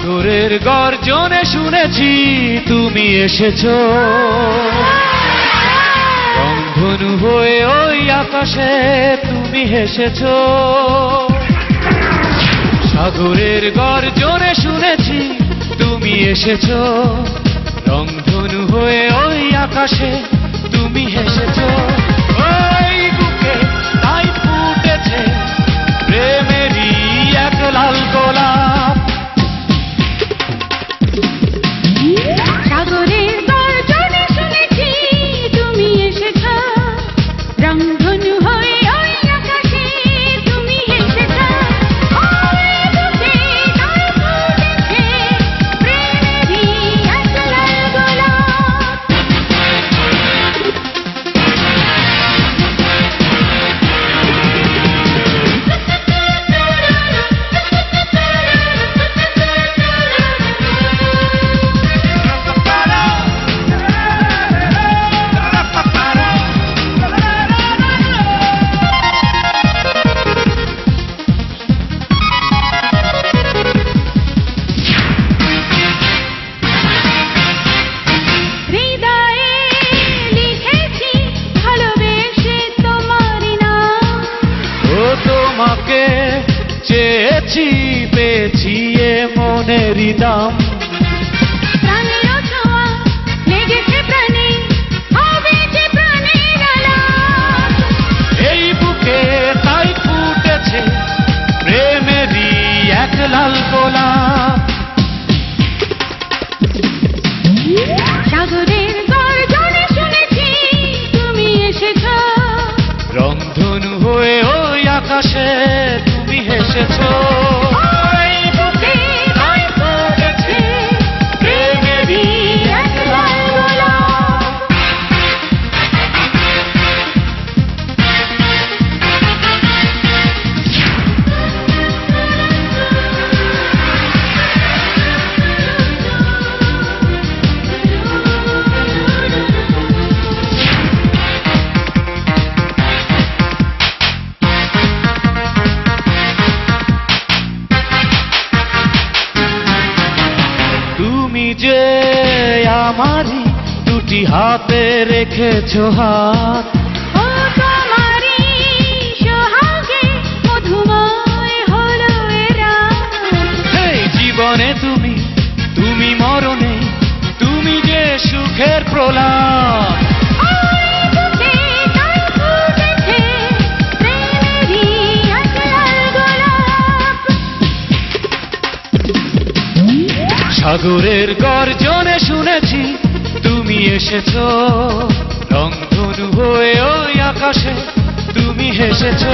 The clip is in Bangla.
সাগরের গর্জনে শুনেছি তুমি এসেছো, রংধনু হয়ে ওই আকাশে তুমি হেসেছো। সাগরের গর্জনে শুনেছি তুমি এসেছো, রংধনু হয়ে ওই আকাশে তুমি হেসেছো। ওই বুকে তাই ফুটেছে প্রেমেরই এক লাল গোলাপ। সাগরের গর্জনে শুনেছি তুমি এসেছো, রংধনু হয়ে ওই আকাশে তুমি হেসেছো। ওই বুকে তাই ফুটেছে প্রেমেরই এক লাল গোলাপ। হৃদয়ে লিখেছি ভালোবেসে তোমার নাম। ও তোমাকে চেয়েছি পেয়েছি এ মনেরই দাম। প্রাণের ছোঁয়া লেগেছে প্রাণে, হবে যে প্রাণের আলাপ। এই বুকে তাই ফুটেছে প্রেমেরই এক লাল গোলাপ। সাগরের গর্জনে শুনেছি তুমি এসেছো, রংধনু হয়ে ওই আকাশে তুমি হেসেছো। ওই বুকে তাই ফুটেছে প্রেমেরই এক লাল গোলাপ। তুমি যে আমারই দুটি হাতে রেখেছো হাত। ও তোমারই সোহাগে মধুময় হলো এ রাত। এই জীবনে তুমি তুমি মরণে তুমি যে সুখের প্রলাপ। ওই বুকে তাই ফুটেছে প্রেমেরই এক লাল গোলাপ। সাগরের গর্জনে শুনেছি তুমি এসেছো, রংধনু হয়ে ওই আকাশে তুমি হেসেছো।